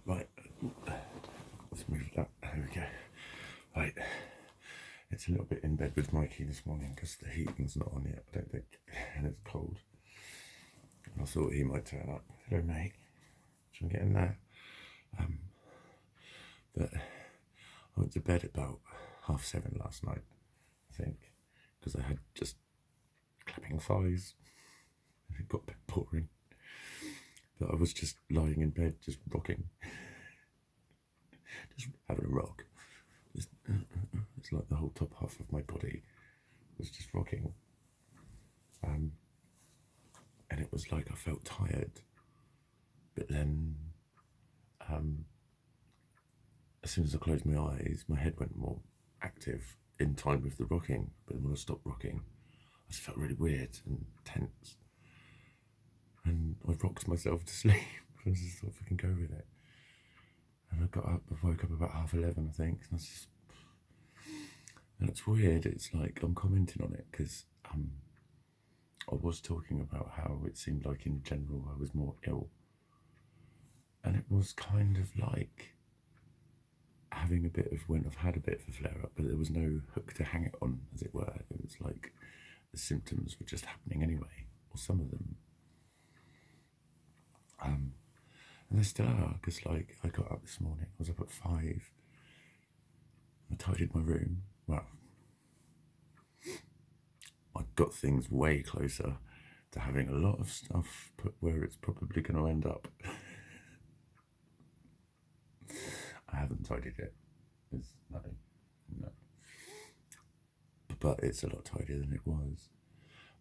Right, let's move that. There we go. Right, it's a little bit in bed with Mikey this morning because the heating's not on yet, I don't think, and it's cold. And I thought he might turn up. Hello, mate. Should I get in there? But I went to bed about 7:30 last night, I think, because I had just clapping thighs. It got a bit boring. But I was just lying in bed, just rocking. Just having a rock. It's like the whole top half of my body was just rocking. And it was like I felt tired. But then, as soon as I closed my eyes, my head went more active in time with the rocking. But when I stopped rocking, I just felt really weird and tense. And I rocked myself to sleep. I just thought, if I can go with it. And I woke up about 11:30, I think. And it's weird, it's like I'm commenting on it because I was talking about how it seemed like in general I was more ill. And it was kind of like having a bit of when I've had a bit of a flare up, but there was no hook to hang it on, as it were. It was like the symptoms were just happening anyway, or some of them. And they still are, because like I got up this morning, I was up at 5. I tidied my room. Well, I got things way closer to having a lot of stuff put where it's probably going to end up. I haven't tidied it. It's no. But it's a lot tidier than it was.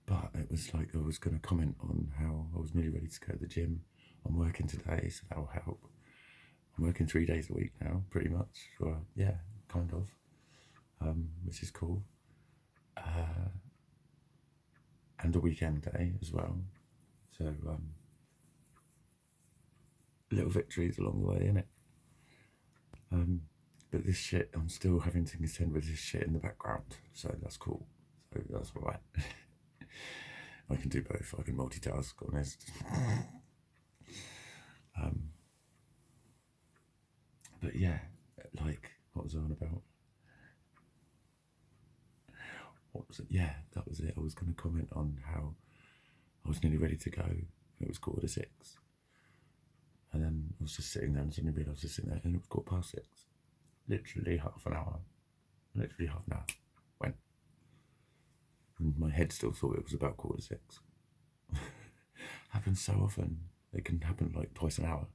But it was like I was going to comment on how I was nearly ready to go to the gym. I'm working today, so that'll help. I'm working 3 days a week now, pretty much. Well, yeah, kind of, which is cool. And a weekend day as well. So, little victories along the way, innit? But this shit, I'm still having to contend with this shit in the background, so that's cool. So that's alright. I can do both. I can multitask, honest. But yeah, like, what was I on about? What was it? Yeah, that was it. I was going to comment on how I was nearly ready to go. It was 5:45. And then I was just sitting there and suddenly realised I was just sitting there and it was 6:15. Literally half an hour. Went. And my head still thought it was about 5:45. Happens so often. It can happen like twice an hour.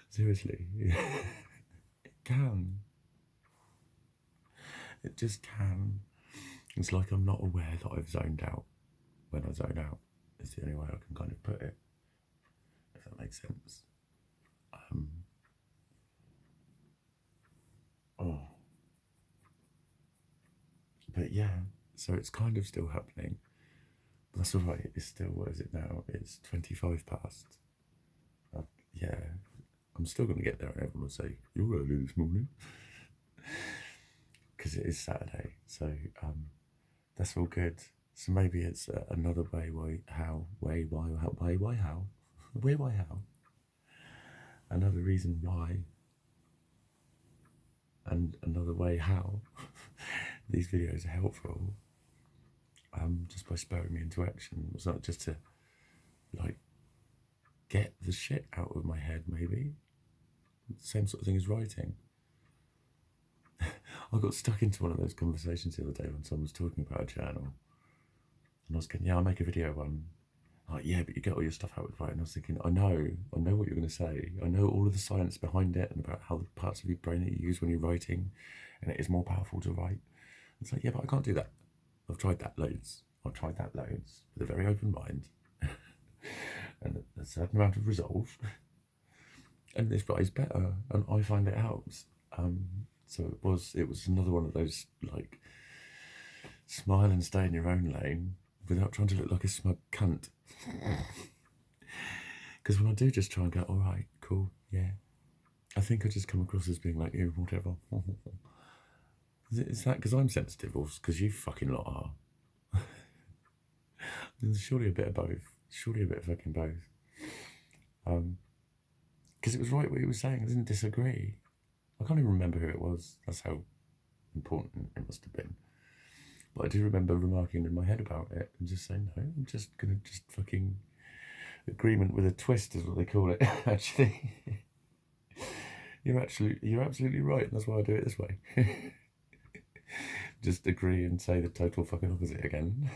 Seriously. It can. It just can. It's like I'm not aware that I've zoned out when I zone out. It's the only way I can kind of put it, if that makes sense. But yeah, so it's kind of still happening. But that's alright, it's still, what is it now? It's 25 past. Yeah, I'm still going to get there and everyone will say, you're early this morning. Because it is Saturday, so that's all good. So maybe it's another way, how. Another reason why, and another way how these videos are helpful. Just by spurring me into action. It's not just to like get the shit out of my head, maybe. Same sort of thing as writing. I got stuck into one of those conversations the other day when someone was talking about a journal. And I was going, yeah, I'll make a video one. Like, yeah, but you get all your stuff out with writing. I was thinking, I know what you're going to say. I know all of the science behind it and about how the parts of your brain that you use when you're writing, and it is more powerful to write. It's like, yeah, but I can't do that. I've tried that loads with a very open mind and a certain amount of resolve. And this writes better, and I find it helps. So it was another one of those, like, smile and stay in your own lane without trying to look like a smug cunt. Because when I do just try and go, all right, cool, yeah, I think I just come across as being like, ew, whatever. Is that because I'm sensitive, or because you fucking lot are? There's surely a bit of both. Surely a bit of fucking both. because it was right what he was saying. I didn't disagree. I can't even remember who it was. That's how important it must have been. But I do remember remarking in my head about it and just saying, no, I'm just going to just fucking agreement with a twist is what they call it, actually. You're absolutely right, and that's why I do it this way. Just agree and say the total fucking opposite again.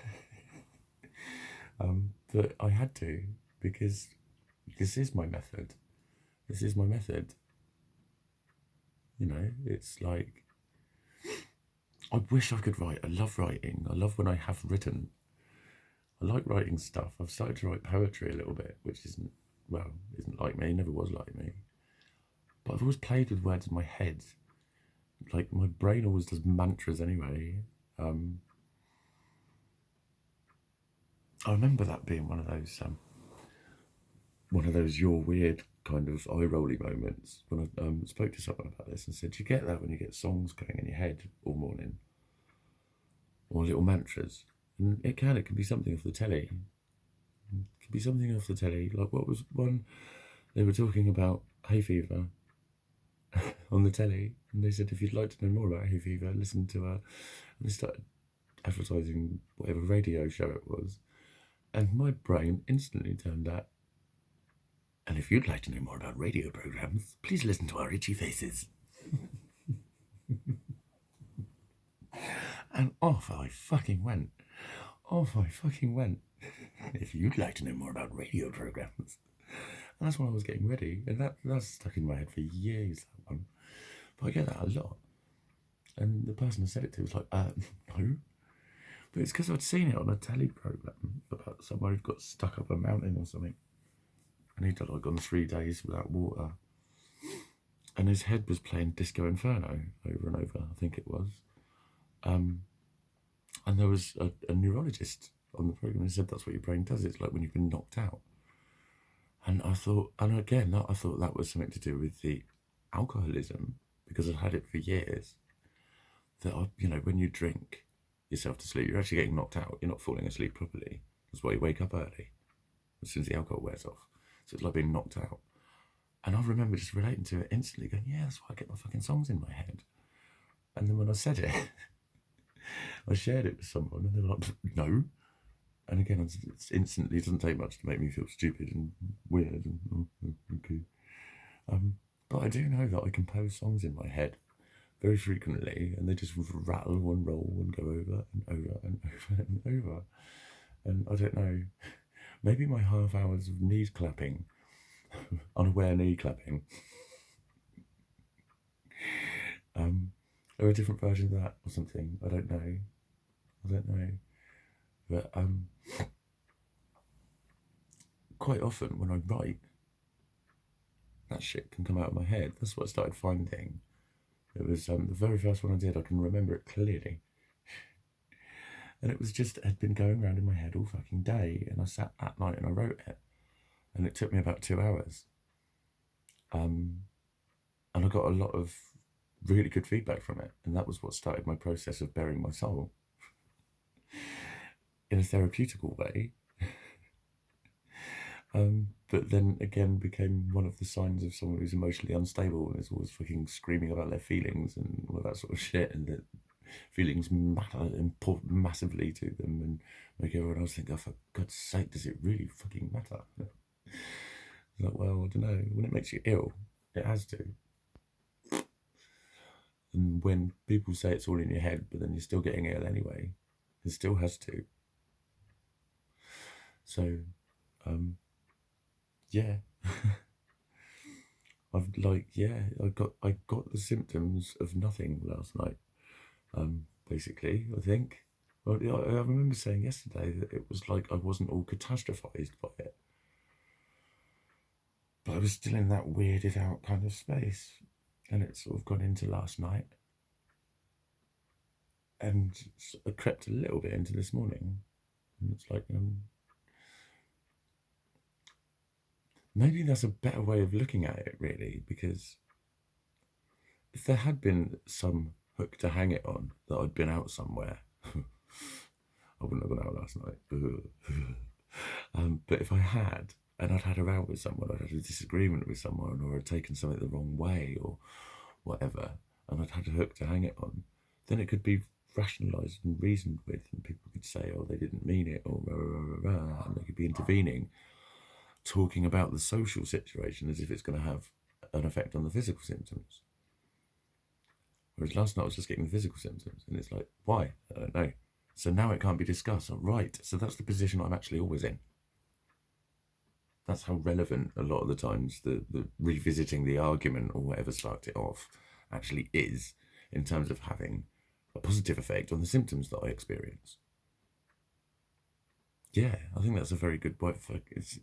But I had to, because this is my method. This is my method. You know, it's like, I wish I could write. I love writing. I love when I have written. I like writing stuff. I've started to write poetry a little bit, which isn't like me, never was like me. But I've always played with words in my head. Like, my brain always does mantras anyway. I remember that being one of those you're weird kind of eye-rolly moments when I spoke to someone about this and said, do you get that when you get songs going in your head all morning? Or little mantras? And it can be something off the telly. It can be something off the telly. Like, what was one? They were talking about hay fever on the telly, and they said, if you'd like to know more about hay fever, listen to and they started advertising whatever radio show it was, and my brain instantly turned that. And if you'd like to know more about radio programs, please listen to our itchy faces. And off I fucking went. If you'd like to know more about radio programs. And that's why I was getting ready. And that's stuck in my head for years, that one. But I get that a lot. And the person I said it to was like, no. But it's because I'd seen it on a telly program about someone who'd got stuck up a mountain or something. And he'd gone 3 days without water. And his head was playing Disco Inferno over and over, I think it was. And there was a neurologist on the program who said that's what your brain does. It's like when you've been knocked out. And I thought that was something to do with the alcoholism, because I'd had it for years. That, when you drink yourself to sleep, you're actually getting knocked out. You're not falling asleep properly. That's why you wake up early, as soon as the alcohol wears off. So it's like being knocked out. And I remember just relating to it instantly, going, yeah, that's why I get my fucking songs in my head. And then when I said it, I shared it with someone, and they were like, no. And again, it's instantly, it doesn't take much to make me feel stupid and weird. And, okay. But I do know that I compose songs in my head very frequently, and they just rattle and roll and go over and over and over and over. And I don't know, maybe my half hours of knees clapping, unaware knee clapping, or a different version of that or something. I don't know. But quite often when I write, that shit can come out of my head. That's what I started finding. It was the very first one I did. I can remember it clearly. And it was just, it had been going around in my head all fucking day. And I sat at night and I wrote it. And it took me about 2 hours. And I got a lot of really good feedback from it. And that was what started my process of burying my soul. In a therapeutical way. But then again became one of the signs of someone who's emotionally unstable and is always fucking screaming about their feelings and all that sort of shit, and that feelings matter massively to them, and make everyone else think, oh, for God's sake, does it really fucking matter? It's like, well, I don't know. When it makes you ill, it has to. And when people say it's all in your head, but then you're still getting ill anyway, it still has to. So, yeah. I got the symptoms of nothing last night. Basically, I think. Well, I remember saying yesterday that it was like I wasn't all catastrophized by it. But I was still in that weirded out kind of space. And it sort of got into last night. And I crept a little bit into this morning. And it's like, maybe that's a better way of looking at it, really, because if there had been some hook to hang it on, that I'd been out somewhere, I wouldn't have gone out last night. But if I had, and I'd had a row with someone, I'd had a disagreement with someone, or I'd taken something the wrong way, or whatever, and I'd had a hook to hang it on, then it could be rationalised and reasoned with, and people could say, oh, they didn't mean it, or rah, rah, rah, rah, and they could be intervening, talking about the social situation as if it's going to have an effect on the physical symptoms. Whereas last night I was just getting the physical symptoms, and it's like, why? I don't know. So now it can't be discussed. Right, so that's the position I'm actually always in. That's how relevant a lot of the times the revisiting the argument or whatever sparked it off actually is, in terms of having a positive effect on the symptoms that I experience. Yeah, I think that's a very good point. It's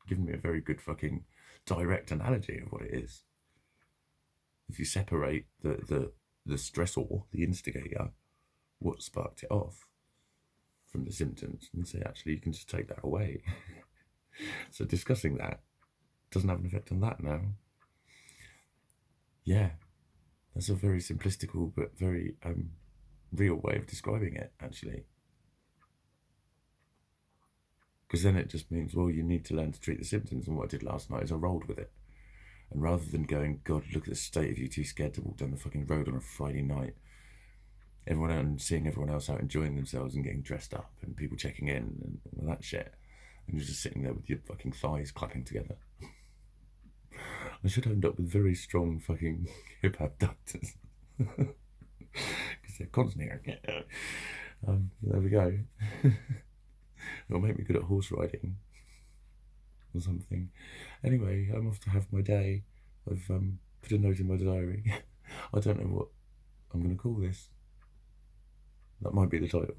given me a very good fucking direct analogy of what it is. If you separate the stressor, the instigator, what sparked it off, from the symptoms, and say, actually, you can just take that away. So discussing that doesn't have an effect on that now. Yeah, that's a very simplistical but very real way of describing it, actually. Because then it just means, well, you need to learn to treat the symptoms, and what I did last night is I rolled with it. And rather than going, God, look at the state of you, too scared to walk down the fucking road on a Friday night, everyone out and seeing everyone else out enjoying themselves and getting dressed up and people checking in and all that shit, and you're just sitting there with your fucking thighs clapping together. I should end up with very strong fucking hip abductors. Because they're constantly there we go. It'll make me good at horse riding or something. Anyway, I'm off to have my day. I've put a note in my diary. I don't know what I'm going to call this. That might be the title.